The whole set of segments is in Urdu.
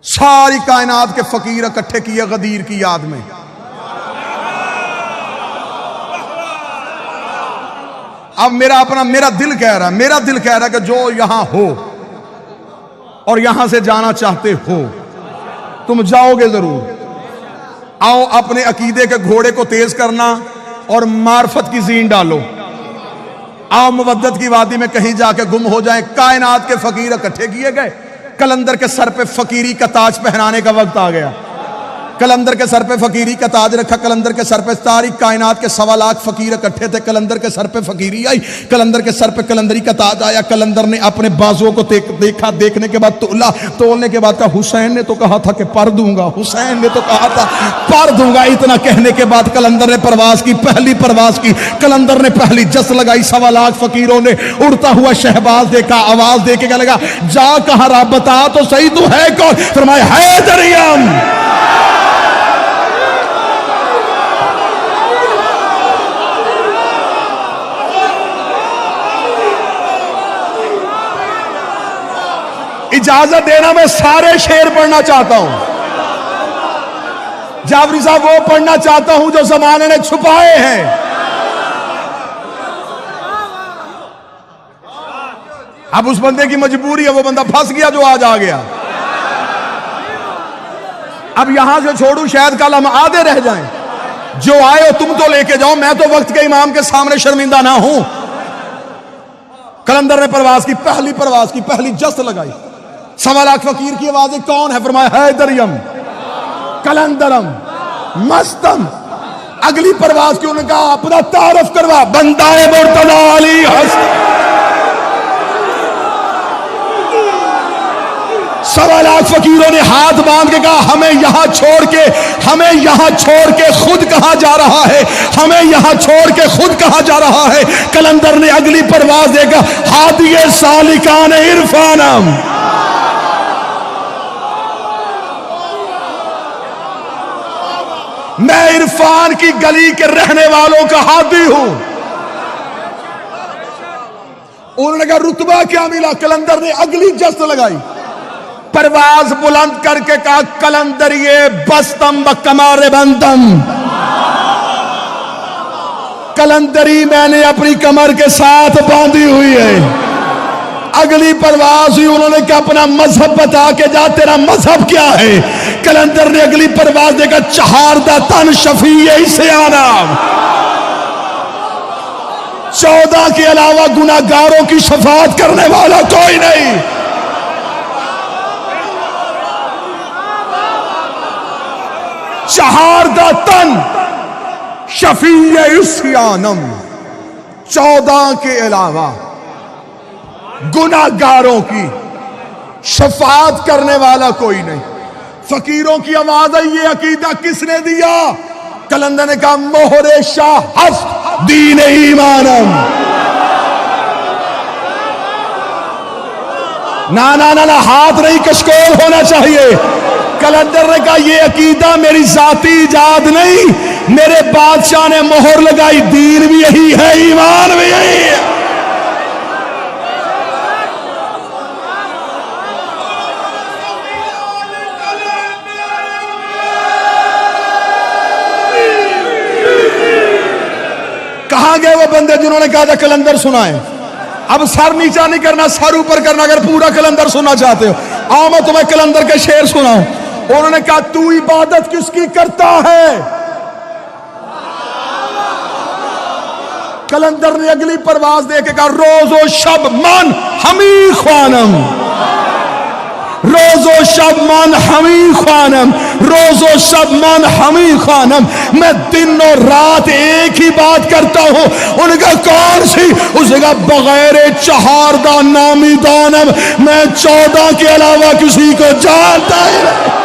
ساری کائنات کے فقیر اکٹھے کیے غدیر کی یاد میں. اب میرا دل کہہ رہا ہے کہ جو یہاں ہو اور یہاں سے جانا چاہتے ہو تم جاؤ گے ضرور. آؤ اپنے عقیدے کے گھوڑے کو تیز کرنا اور معرفت کی زین ڈالو. آؤ مودت کی وادی میں کہیں جا کے گم ہو جائیں. کائنات کے فقیر اکٹھے کیے گئے. کلندر کے سر پہ فقیری کا تاج پہنانے کا وقت آ گیا. کلندر کے سر پہ فقیری کا تاج رکھا. کلندر کے سر پہ ساری کائنات کے 1.25 لاکھ فقیر اکٹھے تھے. کلندر کے سر پہ فقیری آئی. کلندر کے سر پہ کلندری کا تاج آیا. کلندر نے اپنے بازوؤں کو دیکھا. دیکھنے کے بعد تولا. تولنے کے بعد کہا حسین نے تو کہا تھا کہ پر دوں گا. حسین نے تو کہا تھا پر دوں گا. اتنا کہنے کے بعد کلندر نے پرواز کی. پہلی پرواز کی. کلندر نے پہلی جس لگائی. 1.25 لاکھ فقیروں نے اڑتا ہوا شہباز دیکھا. آواز دے کے کہنے لگا جا کہا رہا بتا تو صحیح تو ہے کون. فرمایا حیدریم. اجازت دینا میں سارے شعر پڑھنا چاہتا ہوں. جعفری صاحب وہ پڑھنا چاہتا ہوں جو زمانے نے چھپائے ہیں. اب اس بندے کی مجبوری ہے. وہ بندہ پھنس گیا جو آج آ گیا. اب یہاں سے چھوڑوں شاید کل ہم آدھے رہ جائیں. جو آئے ہو تم تو لے کے جاؤ. میں تو وقت کے امام کے سامنے شرمندہ نہ ہوں. کلندر نے پرواز کی. پہلی پرواز کی. پہلی جست لگائی. 1.25 لاکھ فقیر کی آوازیں کون ہے. فرمایا حیدریم کلندرم مستم. اگلی پرواز کی انہوں نے کہا اپنا تعارف کروا. بندہ مرتضی علی حسن. 1.25 لاکھ فقیروں نے ہاتھ باندھ کے کہا ہمیں یہاں چھوڑ کے خود کہاں جا رہا ہے. ہمیں یہاں چھوڑ کے خود کہاں جا رہا ہے. کلندر نے اگلی پرواز دے گا ہادی سالکان عرفانم. میں عرفان کی گلی کے رہنے والوں کا ہادی ہوں. انہوں نے کہا رتبہ کیا ملا. کلندر نے اگلی جست لگائی. پرواز بلند کر کے کہا کلندر یہ بستم بکمار بندم. کلندری میں نے اپنی کمر کے ساتھ باندھی ہوئی ہے. اگلی پرواز ہوئی. انہوں نے کہا اپنا مذہب بتا کے جا. تیرا مذہب کیا ہے. کلندر نے اگلی پرواز دے کہا چہاردہ تن شفیع عیسیانہ. 14 کے علاوہ گناہگاروں کی شفاعت کرنے والا کوئی نہیں. چہاردہ تن شفیع عیسیانم. 14 کے علاوہ گناہگاروں کی شفاعت کرنے والا کوئی نہیں. فقیروں کی آواز ہے یہ عقیدہ کس نے دیا. کلندر نے کہا مہر شاہ ہست دین ایمانم. نہ ہاتھ نہیں کشکول ہونا چاہیے. کلندر نے کہا یہ عقیدہ میری ذاتی ایجاد نہیں. میرے بادشاہ نے مہر لگائی. دین بھی یہی ہے ایمان بھی یہی ہے. کہاں گئے وہ بندے جنہوں نے کہا تھا کلندر سنائیں. اب سر نیچا نہیں کرنا سر اوپر کرنا. اگر پورا کلندر سننا چاہتے ہو آؤ میں تمہیں کلندر کے شعر سناؤں. انہوں نے کہا تو عبادت کس کی کرتا ہے. کلندر نے اگلی پرواز دے کے کہا روز و شب من ہمی خوانم. روز و شب من ہمی خوانم. روز و شب من ہمی خوانم. میں دن و رات ایک ہی بات کرتا ہوں. ان کا کون سی. اس کا بغیر چہاردہ نامی دانم. میں 14 کے علاوہ کسی کو جانتا ہی نہیں.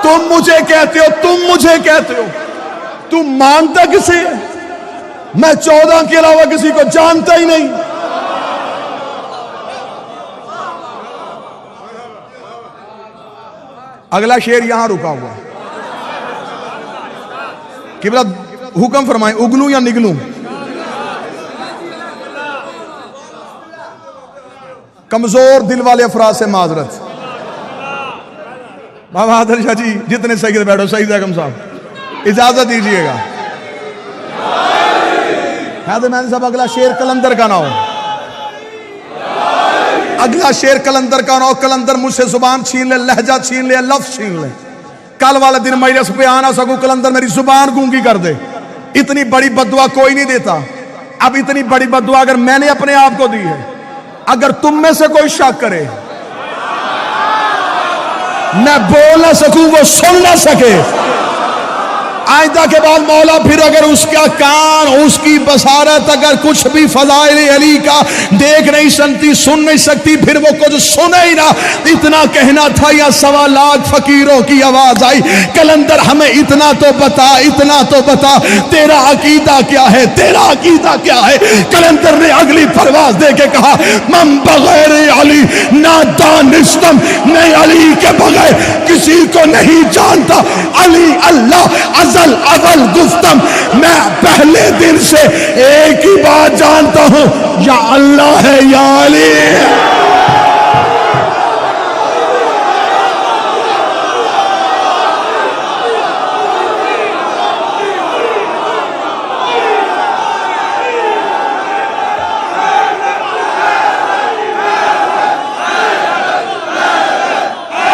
تم مجھے کہتے ہو تم مانتا کسی ہے. میں 14 کے علاوہ کسی کو جانتا ہی نہیں. اگلا شعر یہاں رکا ہوا. قبلہ حکم فرمائیں اگلوں یا نگلوں. کمزور دل والے افراد سے معذرت. بابا حیدر شاہ جی جتنے سید بیٹھو، سعید احکم صاحب اجازت دیجئے گا. حیدر مہندی صاحب اگلا شعر کلندر کا نہ ہو، اگلا شعر کلندر کا نہ ہو. کلندر مجھ سے زبان چھین لے، لہجہ چھین لے، لفظ چھین لے، کل والے دن مجلس پہ آنا سکوں کلندر میری زبان گونگی کر دے. اتنی بڑی بددعا کوئی نہیں دیتا. اب اتنی بڑی بددعا اگر میں نے اپنے آپ کو دی ہے، اگر تم میں سے کوئی شک کرے میں بول نہ سکوں وہ سن نہ سکے، آئندہ کے بعد مولا پھر اگر اس کا کان، اس کی بصارت اگر کچھ بھی فضائل علی کا دیکھ نہیں سکتی، سن نہیں سکتی، پھر وہ کچھ سنے ہی نہ. اتنا کہنا تھا یا 1.25 لاکھ فقیروں کی آواز آئی، کلندر ہمیں اتنا تو بتا، اتنا تو بتا، تیرا عقیدہ کیا ہے، تیرا عقیدہ کیا ہے. کلندر نے اگلی پرواز دے کے کہا من بغیر علی نہ دانستم، میں علی کے بغیر کسی کو نہیں جانتا. علی اللہ ازل اول گفتم، میں پہلے دن سے ایک ہی بات جانتا ہوں، یا اللہ ہے یا علی.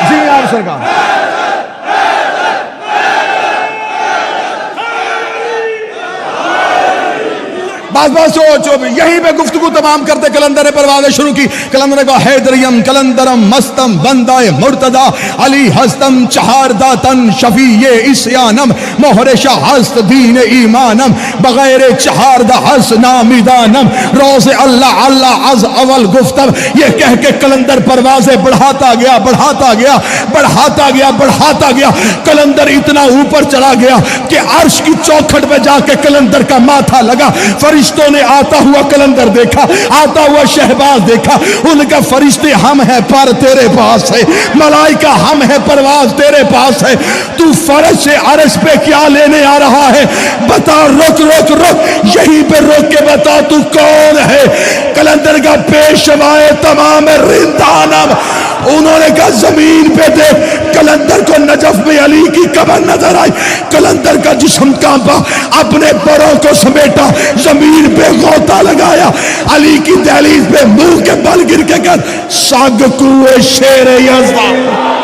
جی آپ سرکار بس یہیں پہ گفتگو تمام کرتے کلندر نے پروازیں شروع کی. کلندر نے کہا حیدریم کلندرم مستم بندائے مرتضی علی ہستم چہار داتن شفیع اسیانم مہرش ہست دین ایمانم بغیر چہار دا ہست نامیدانم روز اللہ اللہ از اول گفتم. یہ کہہ کے کلندر پروازیں بڑھاتا گیا بڑھاتا گیا بڑھاتا گیا بڑھاتا گیا. کلندر اتنا اوپر چلا گیا کہ عرش کی چوکھٹ پہ جا کے کلندر کا ماتھا لگا. فرشتوں نے آتا ہوا کلندر دیکھا، آتا ہوا شہباز دیکھا. ان کا فرشتے ہم ہیں پر تیرے پاس ہے، ملائکہ ہم ہیں پرواز تیرے پاس ہے. تو فرش سے عرش پہ کیا لینے آ رہا ہے بتا. رک رک رک یہیں پہ روک کے بتا تو کون ہے. کلندر کا پیشوائے تمام رندانم. انہوں نے کہا زمین پہ دیکھ. کلندر کو نجف میں علی کی قبر نظر آئی. کلندر کا جسم کانپا، اپنے پروں کو سمیٹا، زمین پہ غوطہ لگایا. علی کی دہلیز پہ منہ کے بل گر کے کر ساگ کوئے شیر یزدان.